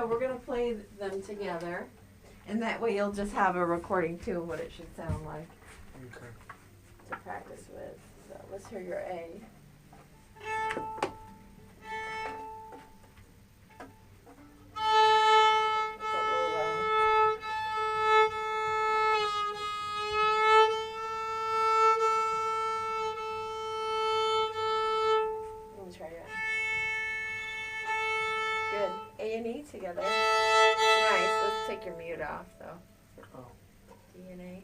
So we're going to play them together, and that way you'll just have a recording too of what it should sound like. Okay. To practice with. So let's hear your A. Good. A and E together. Nice. Let's take your mute off, though. Oh. D and A.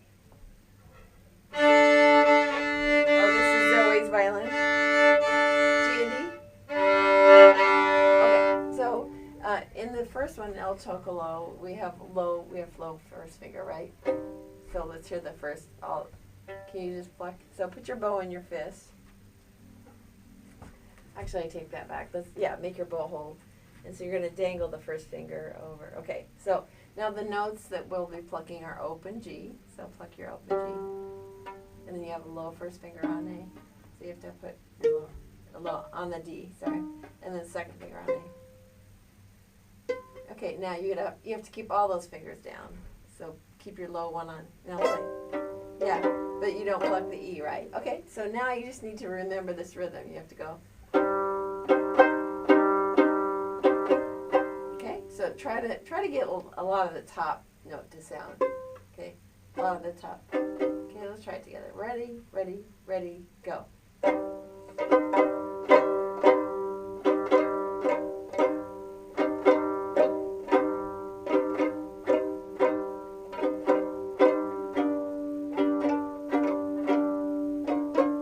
Oh, this is Zoe's violin. G and D. Okay. So, in the first one, El Chocolo, we have low first finger, right? So let's hear the first. Can you just pluck? So put your bow in your fist. Actually, I take that back. Make your bow hold. And so you're going to dangle the first finger over. Okay, so now the notes that we'll be plucking are open G. So pluck your open G. And then you have a low first finger on A. So you have to put your low on the D, sorry. And then second finger on A. Okay, now you have to keep all those fingers down. So keep your low one on. Now play. Yeah, but you don't pluck the E, right? Okay, so now you just need to remember this rhythm. You have to go. So try to get a lot of the top note to sound. Okay, a lot of the top. Okay, let's try it together. Ready, ready, ready, go.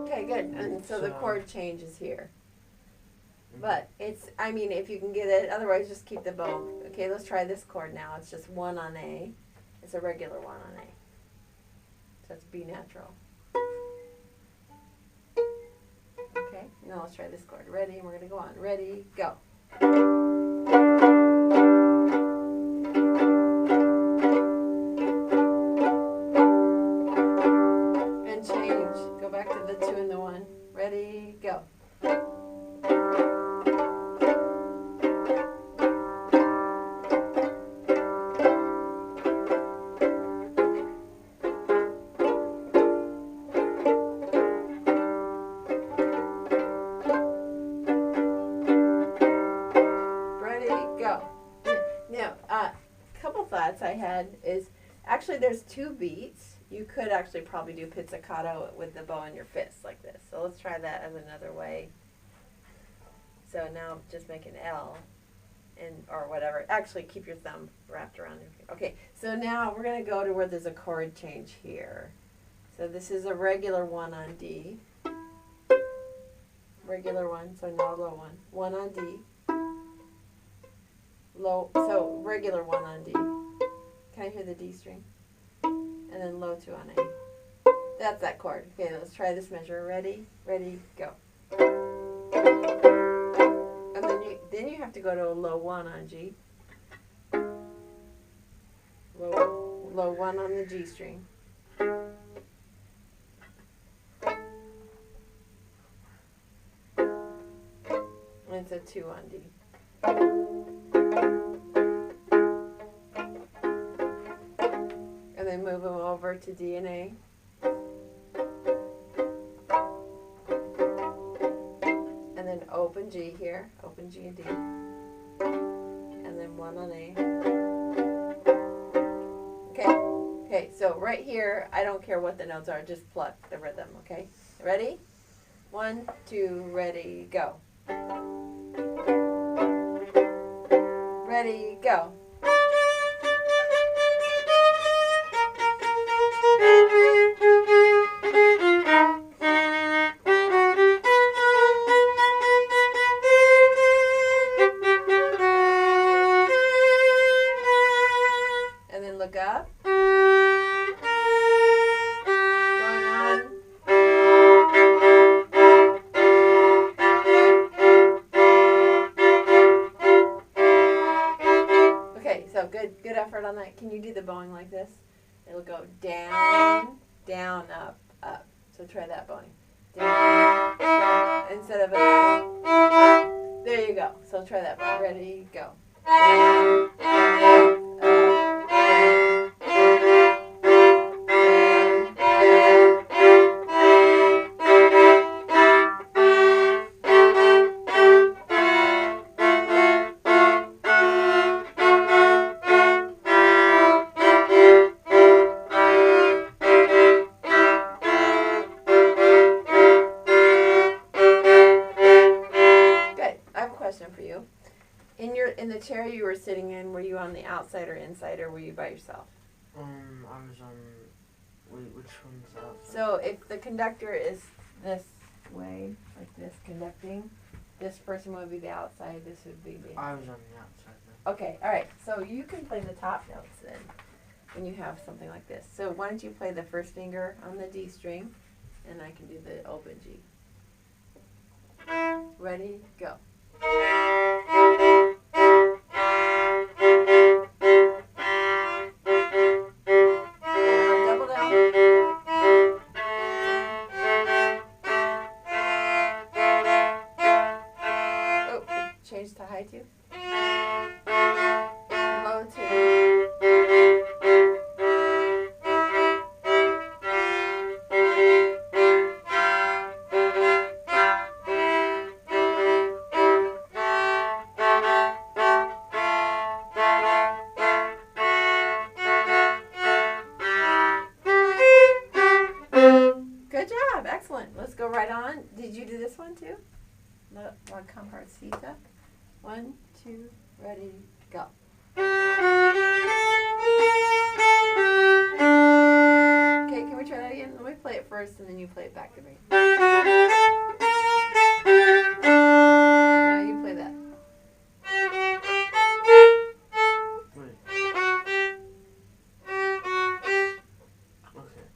Okay, good. And so the chord change is here. But if you can get it, otherwise just keep the bow. Okay, let's try this chord now. It's just one on A. It's a regular one on A. So it's B natural. Okay, now let's try this chord. Ready, and we're going to go on. Ready, go. And change. Go back to the 2 and the 1. Ready, go. I had is actually there's 2 beats. You could actually probably do pizzicato with the bow in your fist like this. So let's try that as another way. So now just make an L or whatever. Actually keep your thumb wrapped around your finger. Okay, so now we're going to go to where there's a chord change here. So this is a regular 1 on D. Regular 1, so now low 1. 1 on D. Low, so regular 1 on D. Can I hear the D string? And then low 2 on A. That's that chord. Okay, let's try this measure. Ready, ready, go. And then you have to go to a low 1 on G. Low 1 on the G string. And it's a 2 on D. And then move them over to D and A. And then open G here, open G and D. And then 1 on A. Okay, so right here, I don't care what the notes are, just pluck the rhythm, okay? Ready? 1, 2, ready, go. Ready, go. And then look up. Going on. Okay, so good effort on that. Can you do the bowing like this? It'll go down, down, up, up. So try that bowing. Down, down, instead of an up. There you go. So try that bowing. Ready, go. Down, chair you were sitting in, were you on the outside or inside, or were you by yourself? I was on. Wait, which one's the outside? So if the conductor is this way, like this, conducting, this person would be the outside, this would be the. I was on the outside then. Okay, all right. So you can play the top notes then, when you have something like this. So why don't you play the first finger on the D string, and I can do the open G. Ready, go. Double down. Oh, change to high two. Low two. Good job, excellent. Let's go right on. Did you do this one too? La Comparsita. 1, 2, ready, go. Okay, can we try that again? Let me play it first and then you play it back to me. Now you play that. Wait. Okay.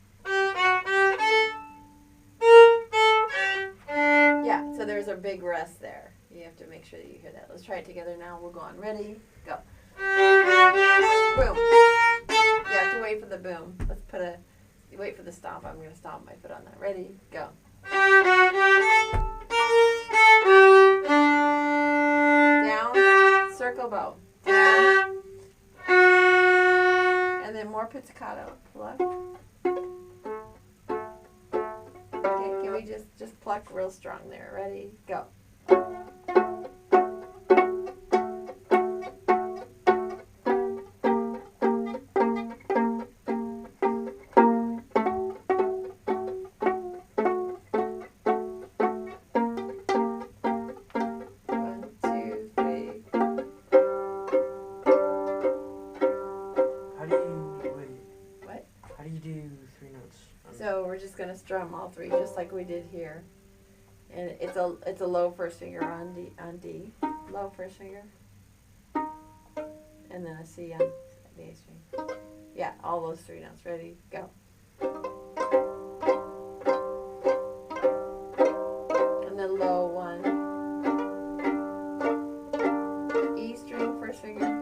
Yeah, so there's a big rest there. You have to make sure that you hear that. Let's try it together now. We'll go on. Ready, go. Boom. You have to wait for the boom. Let's put a, you wait for the stomp. I'm going to stomp my foot on that. Ready, go. Down, circle bow. Down. And then more pizzicato. Left. Okay, can we just pluck real strong there? Ready, go. So we're just gonna strum all three, just like we did here, and it's a low first finger on D, low first finger, and then a C on the A string. Yeah, all those three notes. Ready, go. And then low one, E string first finger.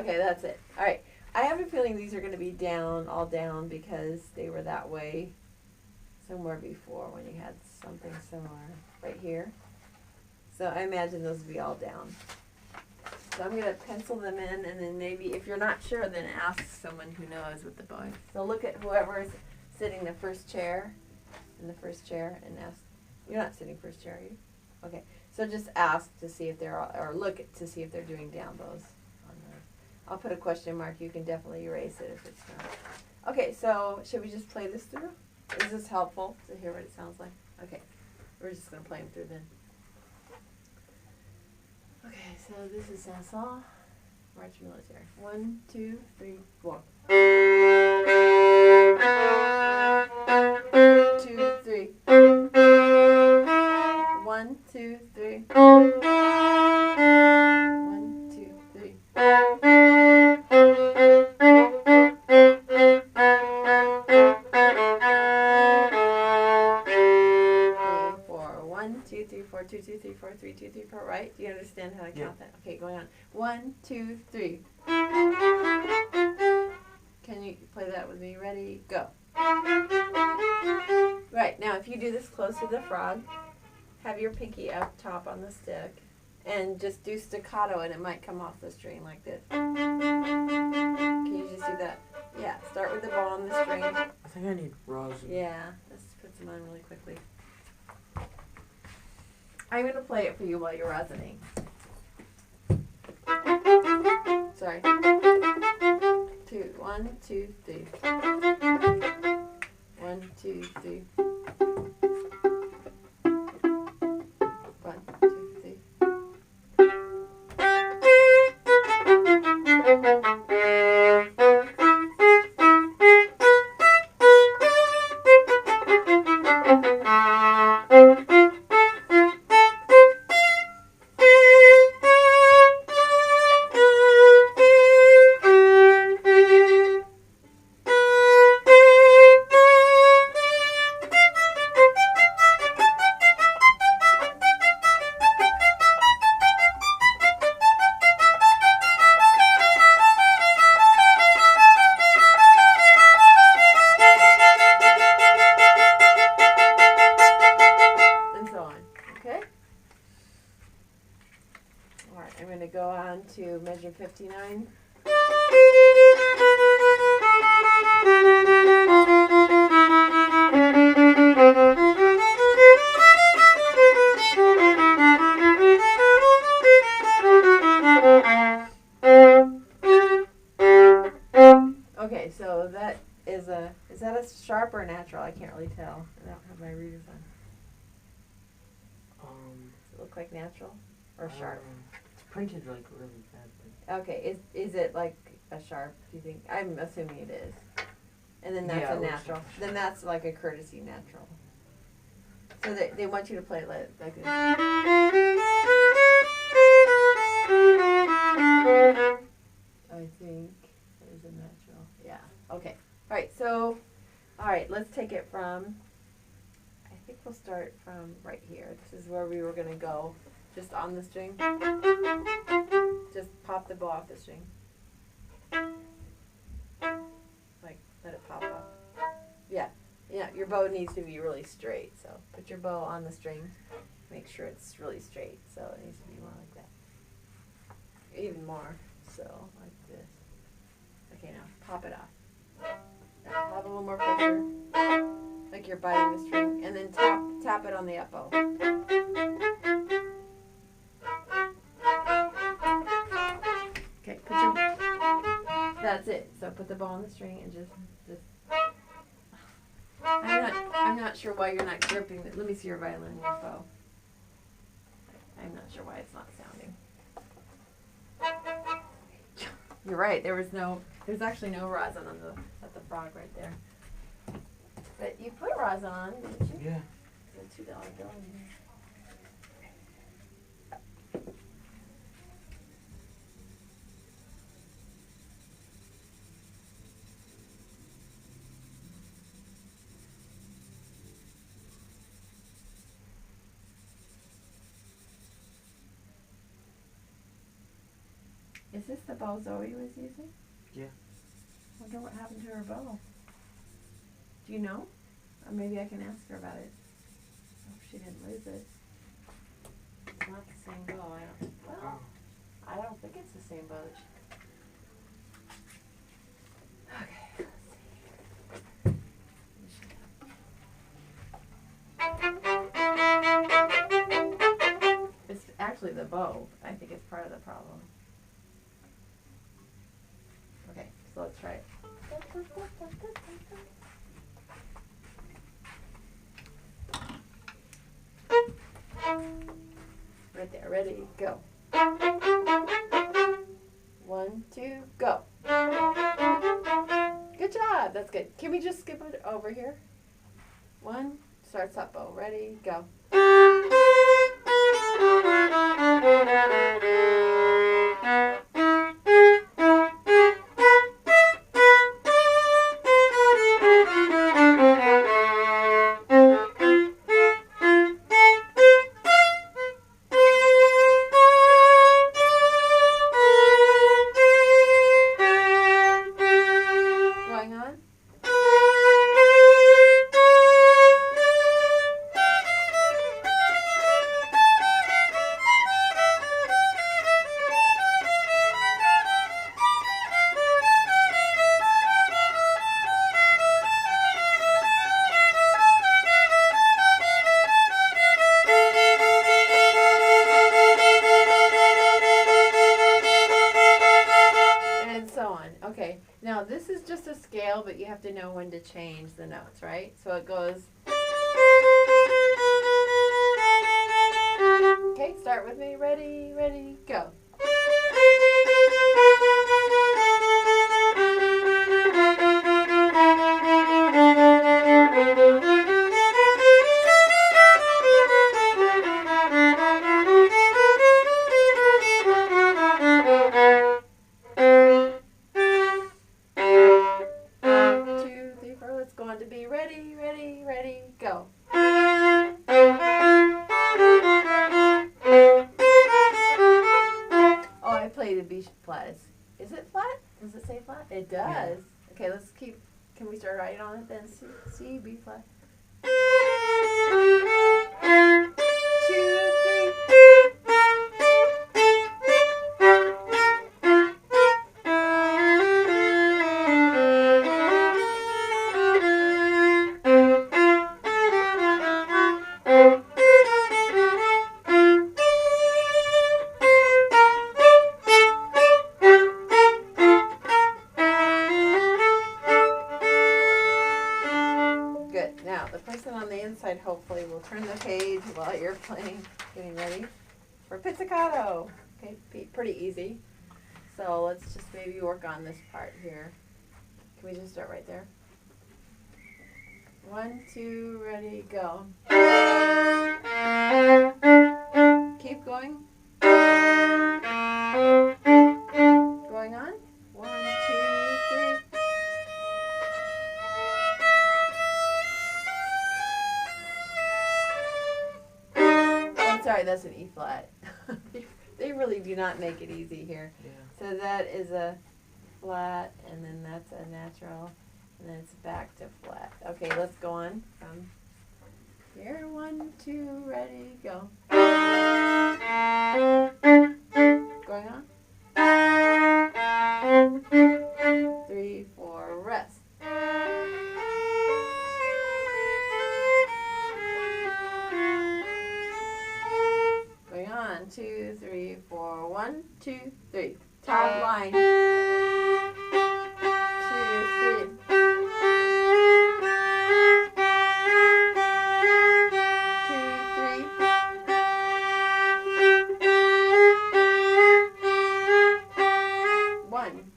Okay, that's it. All right. I have a feeling these are going to be down, all down, because they were that way somewhere before when you had something similar right here. So I imagine those will be all down. So I'm going to pencil them in, and then maybe if you're not sure, then ask someone who knows with the bowing. So look at whoever is sitting in the first chair, and ask. You're not sitting first chair, are you? Okay. So just ask to see if they're, or look to see if they're doing down bows on those. I'll put a question mark. You can definitely erase it if it's not. Okay, so should we just play this through? Is this helpful to hear what it sounds like? Okay, we're just going to play them through then. Okay, so this is Nassau March Military. 1, 2, 3, 4. 2, 3. 1, 2, 3. 1, 2, 3. 1, 2, 3, 4, 2, 2, 3, 4, 3, 2, 3, 4, right? Do you understand how to count that? Okay, going on. 1, 2, 3. Can you play that with me? Ready? Go. Right, now if you do this close to the frog, have your pinky up top on the stick, and just do staccato, and it might come off the string like this. Can you just do that? Yeah, start with the ball on the string. I think I need rosin. Yeah, let's put some on really quickly. I'm going to play it for you while you're rosining. Sorry. 2, 1, 2, 3. 1, 2, 3. 1, 2, 3. I'm going to go on to measure 59. Okay, so that is that a sharp or a natural? I can't really tell. I don't have my readers on. Does it look like natural or sharp? It's printed like really badly. Okay, is it like a sharp, do you think? I'm assuming it is. And then that's a natural. Then that's like a courtesy natural. So they want you to play it like this. I think it is a natural. Yeah. Okay. Alright, so, alright, let's take it from, I think we'll start from right here. This is where we were going to go, just on the string. Just pop the bow off the string. Like, let it pop off. Yeah. Yeah, your bow needs to be really straight, so put your bow on the string. Make sure it's really straight, so it needs to be more like that. Even more, so like this. Okay, now pop it off. Now have a little more pressure, like you're biting the string, and then tap it on the up bow. Okay, that's it. So put the bow on the string and just. I'm not sure why you're not gripping it. Let me see your violin and your bow. I'm not sure why it's not sounding. You're right. There's actually no rosin at the frog right there. But you put rosin on, didn't you? Yeah. There's a $2 bill in here. Is this the bow Zoe was using? Yeah. Wonder what happened to her bow. Do you know? Or maybe I can ask her about it. I hope she didn't lose it. It's not the same bow. Well, I don't think it's the same bow that she... Okay, let's see. It's actually the bow. I think it's part of the problem. Okay, so let's try it. Right there, ready, go. 1, 2, go. Good job, that's good. Can we just skip it over here? 1, starts up bow, ready, go. Going on. And so on. Okay, now this is just a scale, but you have to know when to change the notes, right? So it goes. Okay, start with me. Ready, ready, go. It's going to be ready, ready, ready, go. Oh, I played the B flat. Is it flat? Does it say flat? It does. Yeah. Okay, let's keep. Can we start writing on it then? C, B flat. 2, 3. Good. Now, the person on the inside hopefully will turn the page while you're playing, getting ready for pizzicato. Okay, pretty easy. So let's just maybe work on this part here. Can we just start right there? 1, 2, ready, go. Keep going. Going on. 1, 2, 3. Sorry, that's an E flat. They really do not make it easy here. Yeah. So that is a flat, and then that's a natural, and then it's back to flat. Okay, let's go on from here. 1, 2, ready, go. Going on. 3, 4, rest. Going on. 2, 3, 4. 1, 2, 3. Top line. 2, 3. 1,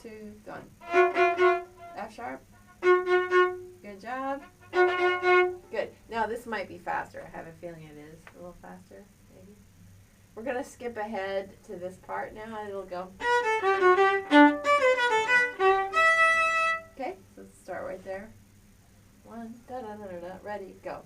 2, done. F sharp. Good job. Good. Now this might be faster. I have a feeling it is a little faster, maybe. We're going to skip ahead to this part now. It'll go. Okay, so let's start right there. 1, da da da da da. Ready, go.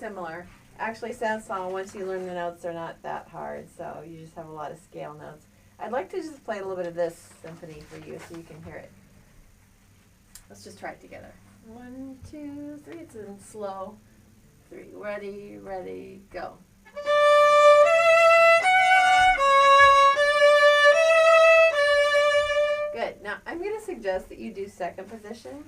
similar. Actually, sansong, once you learn the notes, they're not that hard, so you just have a lot of scale notes. I'd like to just play a little bit of this symphony for you so you can hear it. Let's just try it together. 1, 2, 3. It's in slow. 3. Ready, ready, go. Good. Now, I'm going to suggest that you do second position.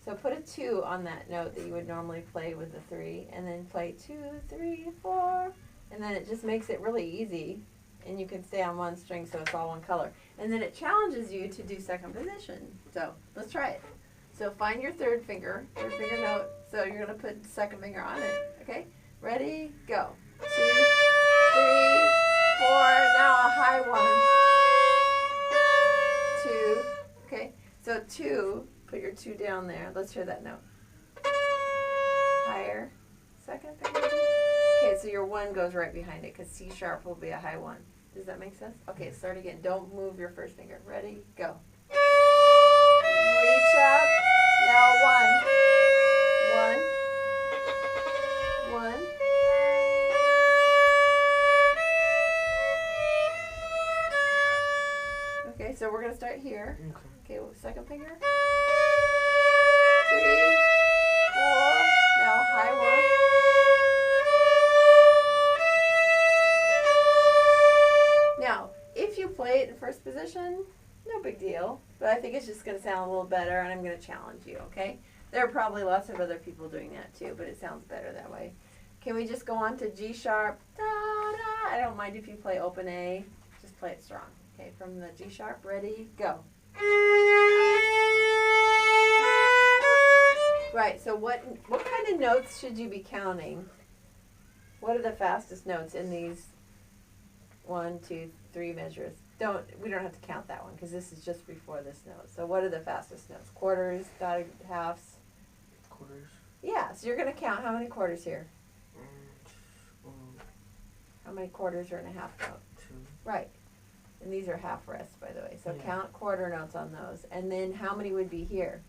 So put a 2 on that note that you would normally play with the 3, and then play 2, 3, 4, and then it just makes it really easy, and you can stay on one string so it's all one color. And then it challenges you to do second position. So let's try it. So find your third finger note. So you're going to put the second finger on it. Okay? Ready? Go. 2, 3, 4. Now a high 1. 2. Okay? So 2. Put your 2 down there. Let's hear that note. Higher. Second finger. Okay, so your 1 goes right behind it because C sharp will be a high 1. Does that make sense? Okay, start again. Don't move your first finger. Ready? Go. Reach up. Now 1. 1. 1. Okay, so we're going to start here. Okay, second finger. 3, 4. Now high 1. Now, if you play it in first position, no big deal. But I think it's just going to sound a little better, and I'm going to challenge you, okay? There are probably lots of other people doing that too, but it sounds better that way. Can we just go on to G sharp? Da, da. I don't mind if you play open A. Just play it strong. Okay, from the G sharp, ready, go. Right, so what kind of notes should you be counting? What are the fastest notes in these 1, 2, 3 measures? We don't have to count that one because this is just before this note. So what are the fastest notes? Quarters, dotted halves? Quarters. Yeah, so you're going to count how many quarters here? How many quarters are in a half note? 2. Right. And these are half rests, by the way. So Yeah. count quarter notes on those. And then how many would be here?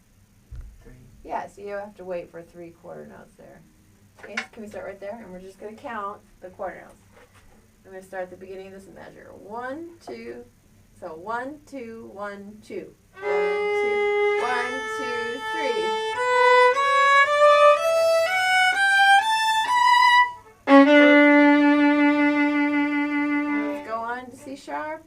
3. Yeah, so you have to wait for 3 quarter notes there. Okay, so can we start right there? And we're just going to count the quarter notes. I'm going to start at the beginning of this measure. 1, 2. So 1, 2, 1, 2. 1, 2, 1, 2, 3. Let's go on to C sharp.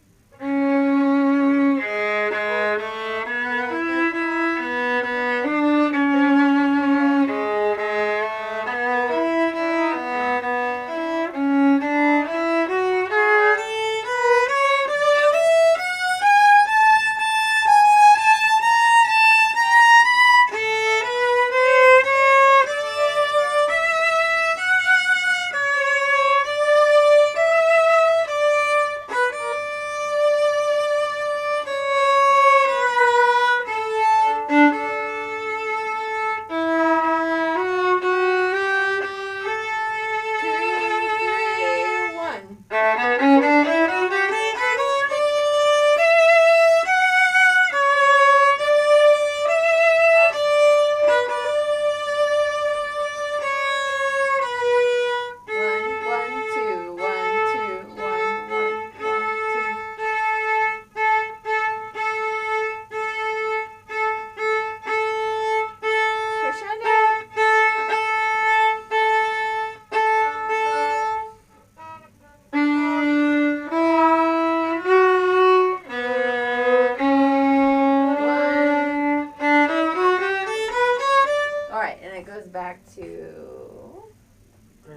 Back to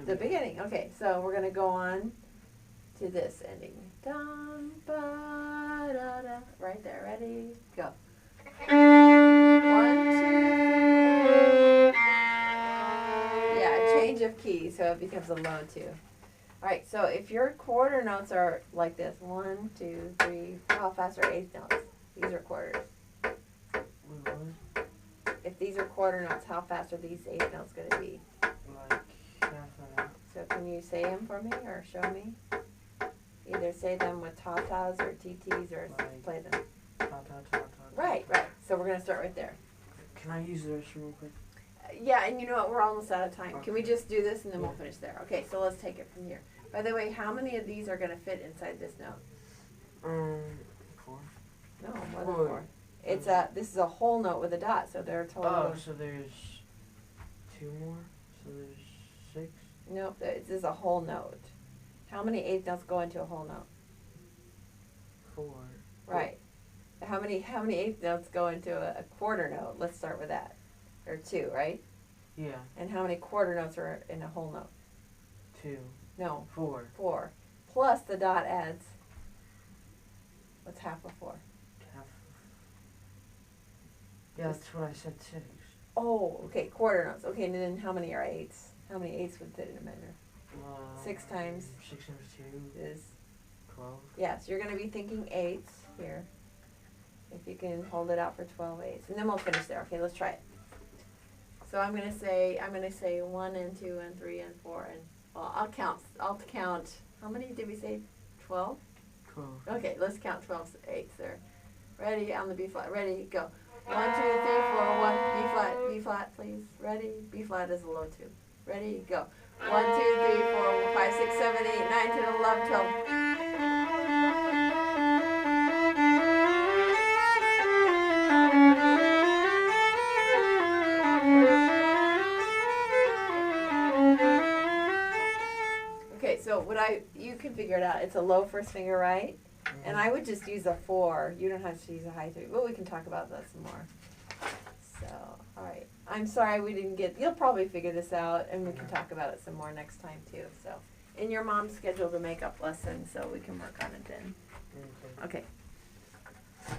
the beginning. Okay, so we're going to go on to this ending. Dum, ba, da, da. Right there. Ready? Go. 1, 2, 3. Yeah, change of key, so it becomes a low 2. All right, so if your quarter notes are like this, 1, 2, 3, how fast are eighth notes? These are quarters. If these are quarter notes, how fast are these eighth notes going to be? Like half an hour. So can you say them for me or show me? Either say them with tatas or TTs or Like play them. Ta, ta, ta, ta, ta. Right, right. So we're going to start right there. Can I use the restroom real quick? Yeah, and you know what? We're almost out of time. Can we Okay. just do this and then we'll Yeah. finish there? Okay, so let's take it from here. By the way, how many of these are going to fit inside this note? 4. No, more than Four. 4. This is a whole note with a dot, so there are a total Oh, of, so there's 2 more. So there's 6. nope, this is a whole note. How many eighth notes go into a whole note? 4. Right. How many eighth notes go into a quarter note? Let's start with that. There are 2, right? Yeah. And how many quarter notes are in a whole note? 2. No, 4. 4. Plus the dot adds, what's half of 4? Half. Yeah, that's what I said. 6. Oh, okay, quarter notes. Okay, and then how many are eighths? How many eighths would fit in a measure? 6 times 6 times 2. Is, 12. yes, you're going to be thinking eighths here. If you can hold it out for 12 eighths. And then we'll finish there. Okay, let's try it. So I'm going to say 1 and 2 and 3 and 4 and, well, I'll count, how many did we say? 12? 12. Okay, let's count 12 eighths there. Ready, on the B flat. Ready, go. 1, 2, 3, 4, 1, B flat, B flat, please. Ready, B flat is a low 2. Ready, go. 1, 2, 3, 4, 5, 6, 7, 8, 9, 10, 11, 12. Okay, so you can figure it out. It's a low first finger, right? And I would just use a 4. You don't have to use a high 3, but we can talk about that some more. So, alright. I'm sorry we didn't you'll probably figure this out and we can talk about it some more next time too. So, in your mom's schedule the makeup lesson so we can work on it then. Okay. Okay.